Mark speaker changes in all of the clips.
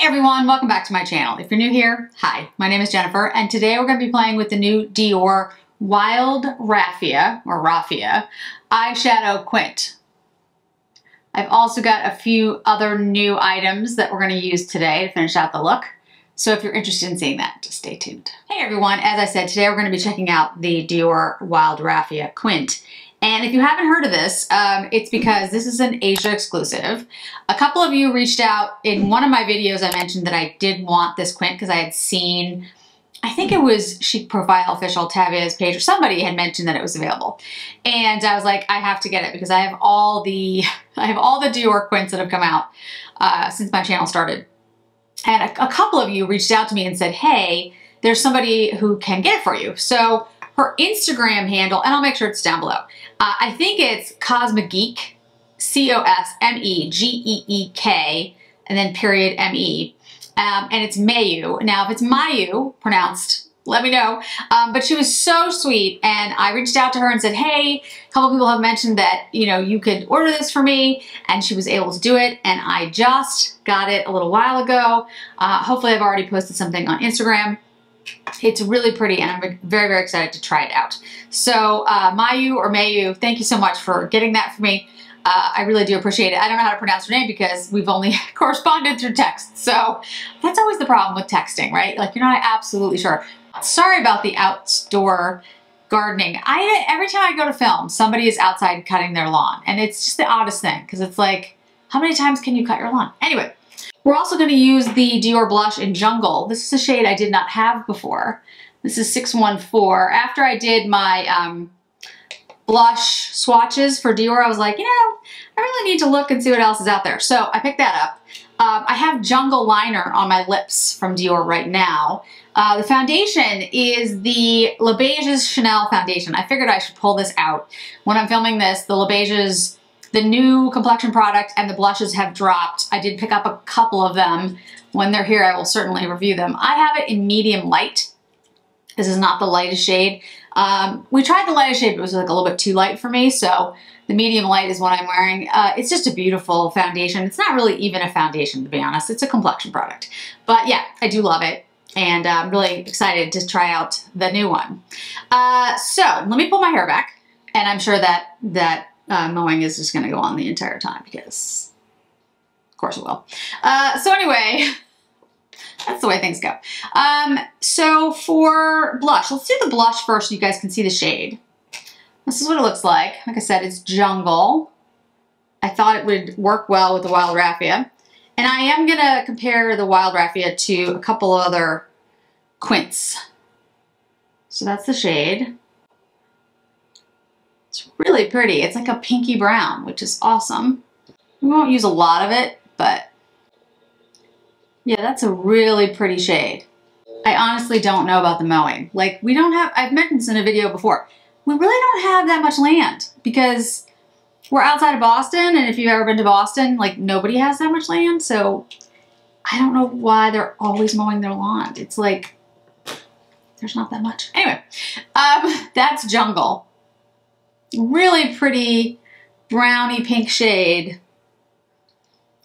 Speaker 1: everyone, welcome back to my channel. If you're new here, hi, my name is Jennifer, and today we're going to be playing with the new Dior Wild Raffia, or Raffia, eyeshadow quint. I've also got a few other new items that we're going to use today to finish out the look. So if you're interested in seeing that, just stay tuned. Hey everyone, as I said, today we're going to be checking out the Dior Wild Raffia quint. And if you haven't heard of this, it's because this is an Asia exclusive. A couple of you reached out in one of my videos. I mentioned that I did want this quint because I had seen, I think it was Chic Profile Official Tavia's page, or somebody had mentioned that it was available. And I was like, I have to get it because I have all the Dior quints that have come out since my channel started. And a couple of you reached out to me and said, hey, there's somebody who can get it for you. So her Instagram handle, and I'll make sure it's down below. I think it's Cosmegeek, C-O-S-M-E-G-E-E-K, and then period M-E. And it's Mayu. Now, if it's Mayu, pronounced, let me know. But she was so sweet, and I reached out to her and said, hey, a couple people have mentioned that, you know, you could order this for me, and she was able to do it, and I just got it a little while ago. Hopefully I've already posted something on Instagram. It's really pretty, and I'm very, very excited to try it out. So Mayu or Mayu, thank you so much for getting that for me. I really do appreciate it. I don't know how to pronounce her name because we've only corresponded through text. So that's always the problem with texting, right? Like, you're not absolutely sure. Sorry about the outdoor gardening. Every time I go to film, somebody is outside cutting their lawn, and it's just the oddest thing because it's like, how many times can you cut your lawn? Anyway. We're also going to use the Dior blush in Jungle. This is a shade I did not have before. This is 614. After I did my blush swatches for Dior, I was like, you know, I really need to look and see what else is out there. So I picked that up. I have Jungle liner on my lips from Dior right now. The foundation is the Le Beige's Chanel foundation. I figured I should pull this out. When I'm filming this, the Le Beige's, the new complexion product and the blushes have dropped. I did pick up a couple of them. When they're here, I will certainly review them. I have it in medium light. This is not the lightest shade. We tried the lightest shade, but it was like a little bit too light for me, so the medium light is what I'm wearing. It's just a beautiful foundation. It's not really even a foundation, to be honest. It's a complexion product. But yeah, I do love it, and I'm really excited to try out the new one. So let me pull my hair back, and I'm sure that mowing is just going to go on the entire time because, of course, it will. So anyway, that's the way things go. So for blush, let's do the blush first so you guys can see the shade. This is what it looks like. Like I said, it's Jungle. I thought it would work well with the Wild Raffia. And I am going to compare the Wild Raffia to a couple other quints. So that's the shade. It's really pretty. It's like a pinky brown, which is awesome. We won't use a lot of it, but yeah, that's a really pretty shade. I honestly don't know about the mowing. Like, we don't have, I've mentioned this in a video before, we really don't have that much land because we're outside of Boston, and if you've ever been to Boston, like, nobody has that much land, so I don't know why they're always mowing their lawn. It's like, there's not that much. Anyway, that's Jungle. Really pretty browny pink shade.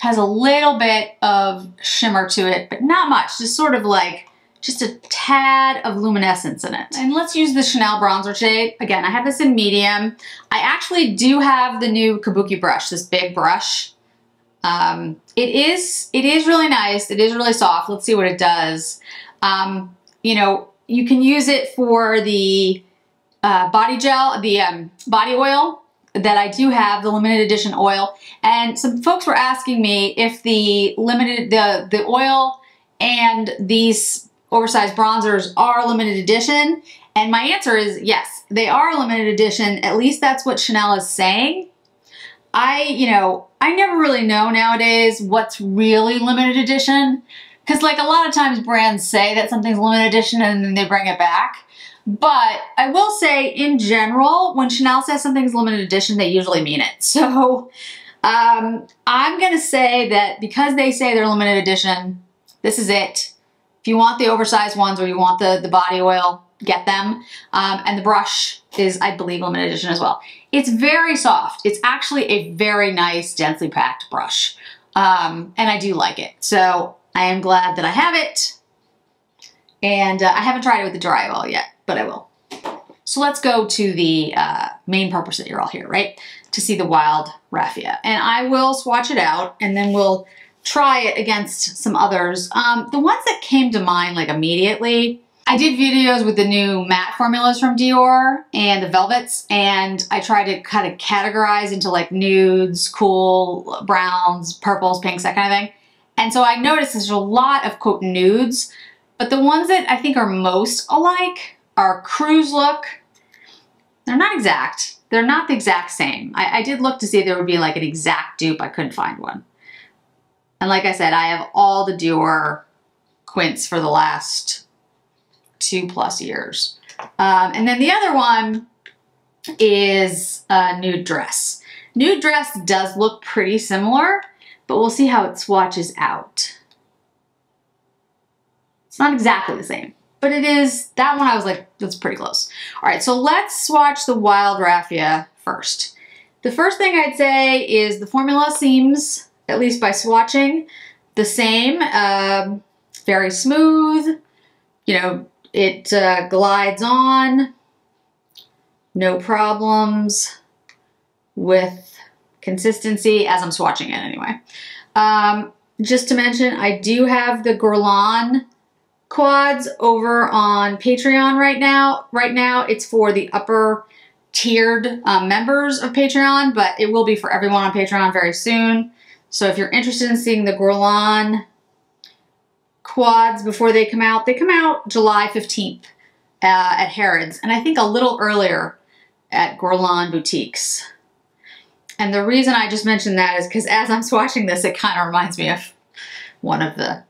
Speaker 1: Has a little bit of shimmer to it, but not much. Just sort of like, just a tad of luminescence in it. And let's use the Chanel bronzer shade. Again, I have this in medium. I actually do have the new Kabuki brush, this big brush. It is really nice. It is really soft. Let's see what it does. You know, you can use it for the body gel, the body oil that I do have, the limited edition oil. And some folks were asking me if the the oil and these oversized bronzers are limited edition. And my answer is yes, they are limited edition. At least that's what Chanel is saying. You know, I never really know nowadays what's really limited edition. Because like a lot of times brands say that something's limited edition and then they bring it back. But I will say, in general, when Chanel says something's limited edition, they usually mean it. So I'm going to say that because they say they're limited edition, this is it. If you want the oversized ones or you want the body oil, get them. And the brush is, I believe, limited edition as well. It's very soft. It's actually a very nice, densely packed brush. And I do like it. So I am glad that I have it. And I haven't tried it with the dry oil yet, but I will. So let's go to the main purpose that you're all here, right? To see the Wild Raffia. And I will swatch it out and then we'll try it against some others. The ones that came to mind like immediately, I did videos with the new matte formulas from Dior and the velvets, and I tried to kind of categorize into like nudes, cool, browns, purples, pinks, that kind of thing. And so I noticed there's a lot of quote nudes, but the ones that I think are most alike are Cruise Look. They're not exact. They're not the exact same. I did look to see if there would be like an exact dupe. I couldn't find one. And like I said, I have all the Dior quints for the last 2+ years. And then the other one is Nude Dress. Nude Dress does look pretty similar, but we'll see how it swatches out. It's not exactly the same, but it is, that one I was like, that's pretty close. All right, so let's swatch the Wild Raffia first. The first thing I'd say is the formula seems, at least by swatching, the same. Very smooth, you know, it glides on, no problems with consistency as I'm swatching it anyway. Just to mention, I do have the Guerlain quads over on Patreon right now. Right now it's for the upper tiered members of Patreon, but it will be for everyone on Patreon very soon. So if you're interested in seeing the Guerlain quads before they come out July 15th at Harrods, and I think a little earlier at Guerlain boutiques. And the reason I just mentioned that is because as I'm swatching this, it kind of reminds me of one of the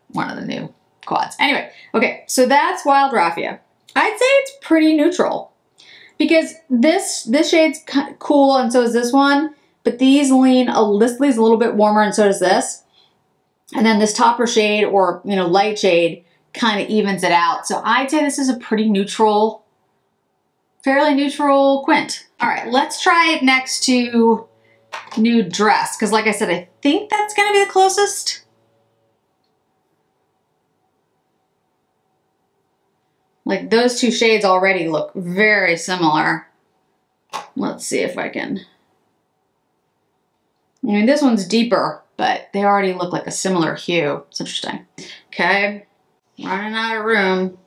Speaker 1: new quads. Anyway, okay, so that's Wild Raffia. I'd say it's pretty neutral because this shade's kind of cool, and so is this one. But these lean a little bit warmer, and so does this. And then this topper shade, or you know, light shade, kind of evens it out. So I'd say this is a pretty neutral, fairly neutral quint. All right, let's try it next to Nude Dress, because like I said, I think that's gonna be the closest. Like those two shades already look very similar. Let's see if I can. I mean, this one's deeper, but they already look like a similar hue. It's interesting. Okay, running out of room.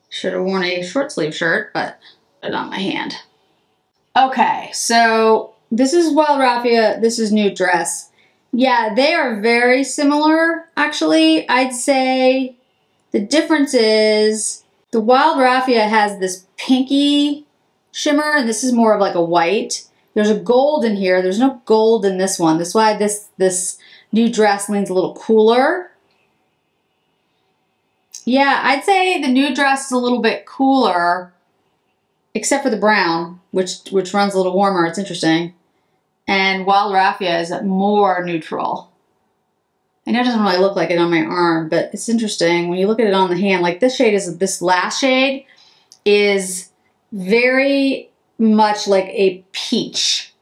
Speaker 1: Should have worn a short sleeve shirt, but put it on my hand. Okay, so this is Wild Raffia, this is Nude Dress. Yeah, they are very similar, actually. I'd say the difference is the Wild Raffia has this pinky shimmer, and this is more of like a white. There's a gold in here. There's no gold in this one. That's why this Nude Dress leans a little cooler. Yeah, I'd say the Nude Dress is a little bit cooler, except for the brown, which runs a little warmer. It's interesting. And Wild Raffia is more neutral. I know it doesn't really look like it on my arm, but it's interesting when you look at it on the hand. Like this last shade is very much like a peach.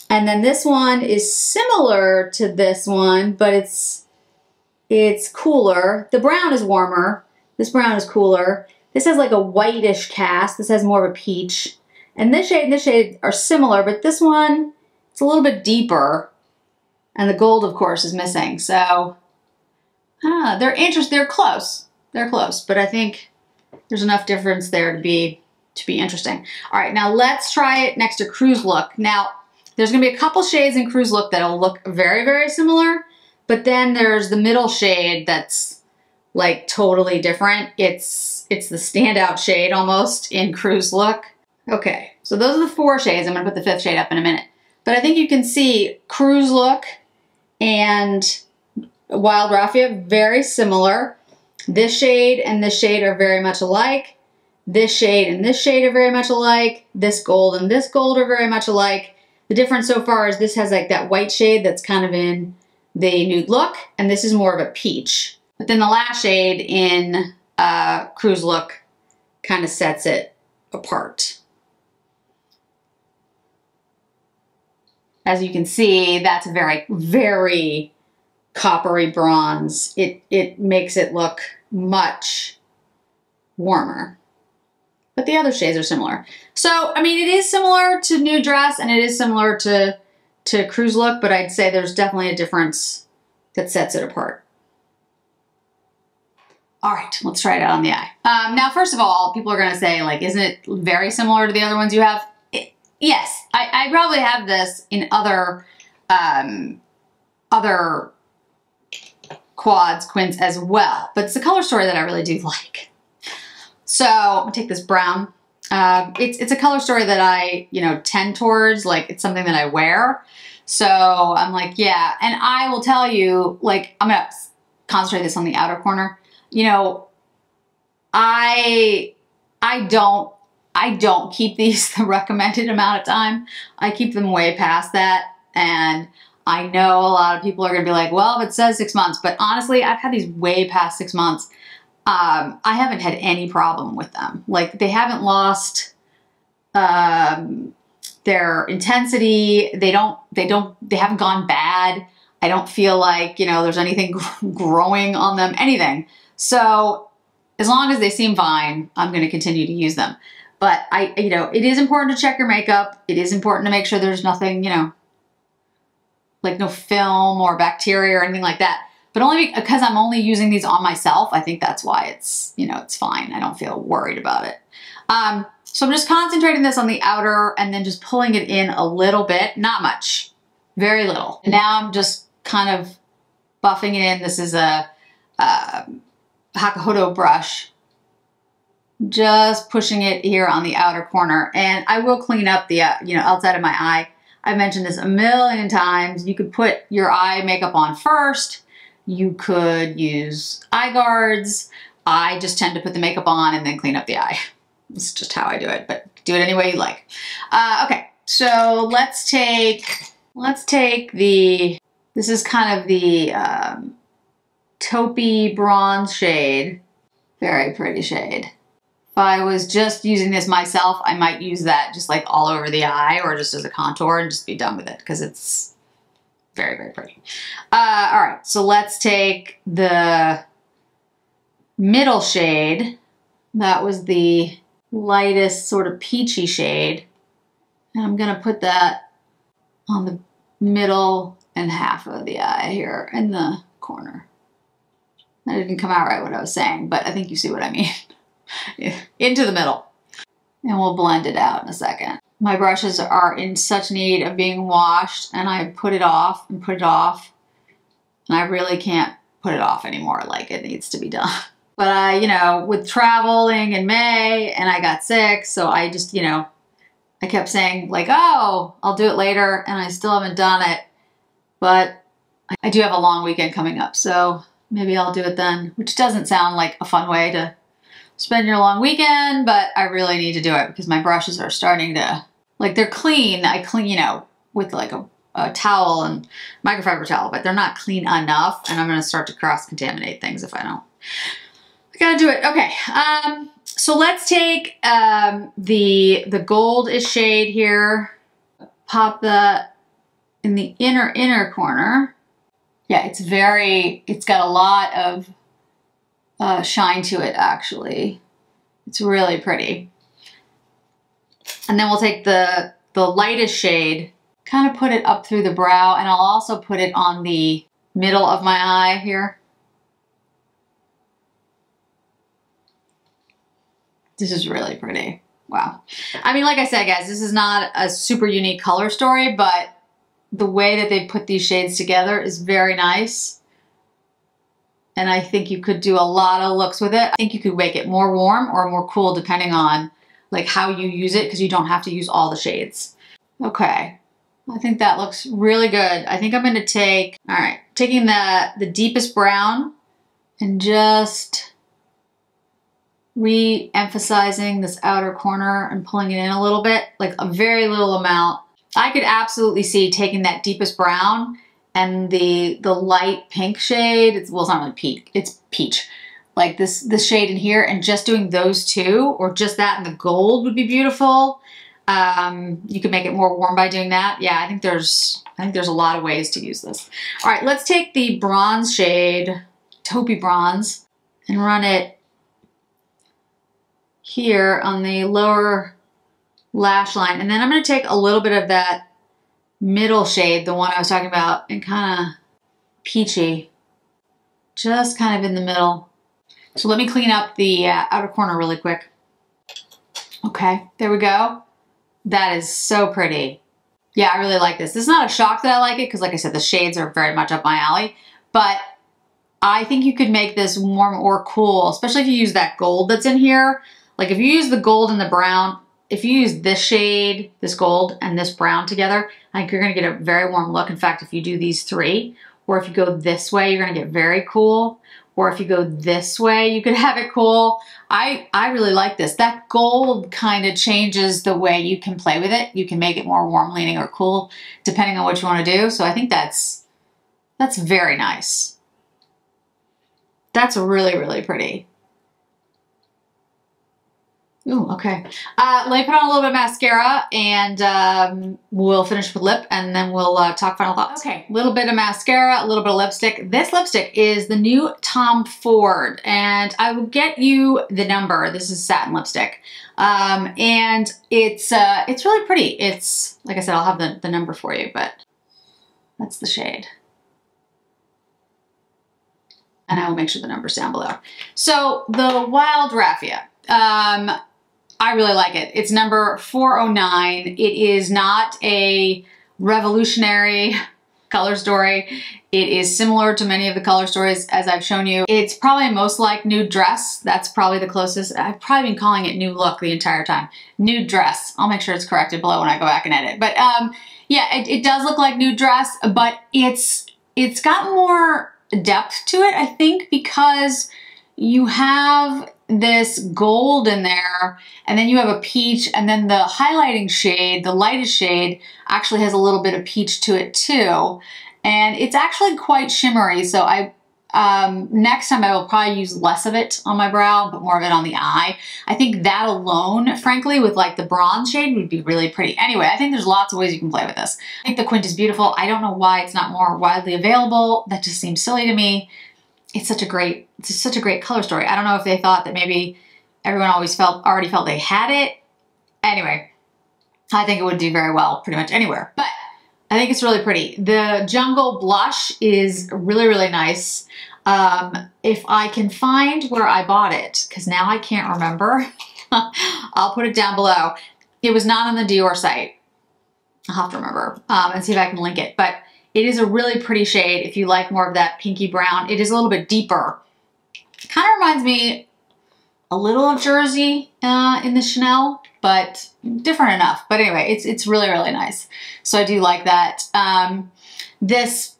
Speaker 1: And then this one is similar to this one, but it's cooler. The brown is warmer. This brown is cooler. This has like a whitish cast. This has more of a peach. And this shade are similar, but this one, it's a little bit deeper. And the gold, of course, is missing. So, they're interesting. They're close. They're close, but I think there's enough difference there to be interesting. All right, now let's try it next to Cruise Look. Now, there's gonna be a couple shades in Cruise Look that'll look very, very similar, but then there's the middle shade that's like totally different. It's the standout shade almost in Cruise Look. Okay, so those are the 4 shades. I'm gonna put the 5th shade up in a minute. But I think you can see Cruise Look and Wild Raffia, very similar. This shade and this shade are very much alike. This shade and this shade are very much alike. This gold and this gold are very much alike. The difference so far is this has like that white shade that's kind of in the Nude Look, and this is more of a peach. But then the last shade in Cruise Look kind of sets it apart. As you can see, that's a very, very coppery bronze. It makes it look much warmer. But the other shades are similar. So, I mean, it is similar to Nude Dress and it is similar to Cruise Look, but I'd say there's definitely a difference that sets it apart. All right, let's try it out on the eye. Now, first of all, people are gonna say, like, isn't it very similar to the other ones you have? Yes, I probably have this in other quads, quints as well, but it's a color story that I really do like. So I'm gonna take this brown. It's a color story that I, tend towards, like it's something that I wear. So I'm like, yeah, and I will tell you, like, I'm gonna concentrate this on the outer corner. I don't keep these the recommended amount of time. I keep them way past that. And I know a lot of people are gonna be like, well, if it says 6 months, but honestly, I've had these way past 6 months. I haven't had any problem with them. Like, they haven't lost their intensity. They haven't gone bad. I don't feel like, there's anything growing on them, anything. So as long as they seem fine, I'm going to continue to use them. But it is important to check your makeup. It is important to make sure there's nothing, like no film or bacteria or anything like that. But only because I'm only using these on myself, I think that's why it's, it's fine. I don't feel worried about it. So I'm just concentrating this on the outer and then just pulling it in a little bit, not much, very little. Now I'm just kind of buffing it in. This is a Hakuhodo brush, just pushing it here on the outer corner. And I will clean up the, outside of my eye. I've mentioned this a million times. You could put your eye makeup on first. You could use eye guards. I just tend to put the makeup on and then clean up the eye. It's just how I do it, but do it any way you like. Okay, so let's take this is kind of the taupey bronze shade. Very pretty shade. If I was just using this myself, I might use that just like all over the eye or just as a contour and just be done with it because it's very, very pretty. All right, so let's take the middle shade. That was the lightest sort of peachy shade. And I'm gonna put that on the middle and half of the eye here in the corner. That didn't come out right what I was saying, but I think you see what I mean. Into the middle. And we'll blend it out in a second. My brushes are in such need of being washed and I put it off and put it off. And I really can't put it off anymore. Like, it needs to be done. But I, with traveling in May and I got sick, so I just, I kept saying like, oh, I'll do it later, and I still haven't done it. But I do have a long weekend coming up, so maybe I'll do it then, which doesn't sound like a fun way to spend your long weekend, but I really need to do it because my brushes are starting to, like, they're clean. I clean, with like a towel and microfiber towel, but they're not clean enough, and I'm going to start to cross-contaminate things if I don't. I gotta do it. Okay, so let's take the goldish shade here, pop that in the inner corner. Yeah, it's got a lot of shine to it, actually. It's really pretty. And then we'll take the lightest shade, kind of put it up through the brow, and I'll also put it on the middle of my eye here. This is really pretty. Wow. I mean, like I said, guys, this is not a super unique color story, but the way that they put these shades together is very nice. And I think you could do a lot of looks with it. I think you could make it more warm or more cool depending on like how you use it, because you don't have to use all the shades. Okay. I think that looks really good. I think I'm going to take, all right, taking the deepest brown and just re-emphasizing this outer corner and pulling it in a little bit, like a very little amount. I could absolutely see taking that deepest brown and the light pink shade, it's not really peach, it's peach. Like this shade in here, and just doing those two, or just that and the gold would be beautiful. You can make it more warm by doing that. Yeah, I think there's a lot of ways to use this. All right, let's take the bronze shade, taupey bronze, and run it here on the lower lash line. And then I'm going to take a little bit of that middle shade, the one I was talking about, and kind of peachy, just kind of in the middle. So let me clean up the outer corner really quick. Okay, there we go. That is so pretty. Yeah, I really like this. This is not a shock that I like it because, like I said, the shades are very much up my alley, but I think you could make this warm or cool, especially if you use that gold that's in here. Like if you use the gold and the brown, if you use this shade, this gold, and this brown together, I think you're gonna get a very warm look. In fact, if you do these three, or if you go this way, you're gonna get very cool. Or if you go this way, you could have it cool. I really like this. That gold kind of changes the way you can play with it. You can make it more warm leaning or cool, depending on what you wanna do. So I think that's very nice. That's really, really pretty. Ooh, okay. Let me put on a little bit of mascara and we'll finish with lip and then we'll talk final thoughts. Okay, a little bit of mascara, a little bit of lipstick. This lipstick is the new Tom Ford and I will get you the number. This is satin lipstick. And it's really pretty. It's, like I said, I'll have the number for you, but that's the shade. And I will make sure the number's down below. So the Wild Raffia. I really like it. It's number 409. It is not a revolutionary color story. It is similar to many of the color stories as I've shown you. It's probably most like Nude Dress. That's probably the closest. I've probably been calling it Nude Look the entire time. Nude Dress. I'll make sure it's corrected below when I go back and edit. But yeah, it does look like Nude Dress, but it's got more depth to it, I think, because you have this gold in there and then you have a peach and then the highlighting shade, the lightest shade, actually has a little bit of peach to it too. And it's actually quite shimmery. So next time I will probably use less of it on my brow, but more of it on the eye. I think that alone, frankly, with like the bronze shade would be really pretty. Anyway, I think there's lots of ways you can play with this. I think the quint is beautiful. I don't know why it's not more widely available. That just seems silly to me. It's such a great color story. I don't know if they thought that maybe everyone already felt they had it. Anyway, I think it would do very well pretty much anywhere, but I think it's really pretty. The Jungle blush is really, really nice. If I can find where I bought it, because now I can't remember, I'll put it down below. It was not on the Dior site. I'll have to remember and see if I can link it, but it is a really pretty shade if you like more of that pinky brown. It is a little bit deeper. It kind of reminds me a little of Jersey in the Chanel, but different enough. But anyway, it's really, really nice. So I do like that. This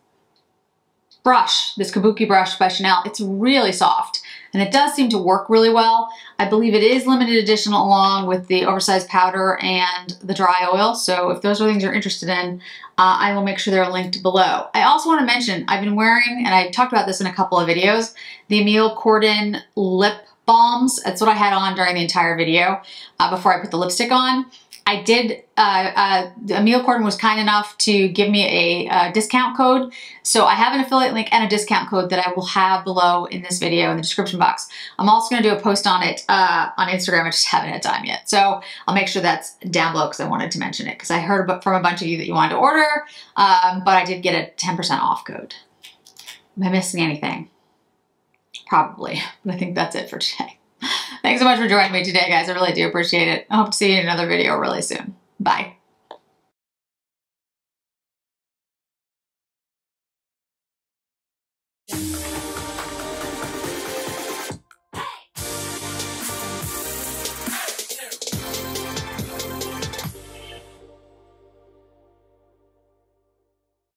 Speaker 1: brush, this Kabuki brush by Chanel, it's really soft and it does seem to work really well. I believe it is limited edition along with the oversized powder and the dry oil. So if those are things you're interested in, I will make sure they're linked below. I also want to mention, I've been wearing, and I talked about this in a couple of videos, the Emile Cordon lip balms. That's what I had on during the entire video before I put the lipstick on. I did, Emile Cordon was kind enough to give me a discount code. So I have an affiliate link and a discount code that I will have below in this video in the description box. I'm also going to do a post on it on Instagram. I just haven't had time yet. So I'll make sure that's down below because I wanted to mention it because I heard from a bunch of you that you wanted to order, but I did get a 10% off code. Am I missing anything? Probably, but I think that's it for today. Thanks so much for joining me today, guys. I really do appreciate it. I hope to see you in another video really soon. Bye.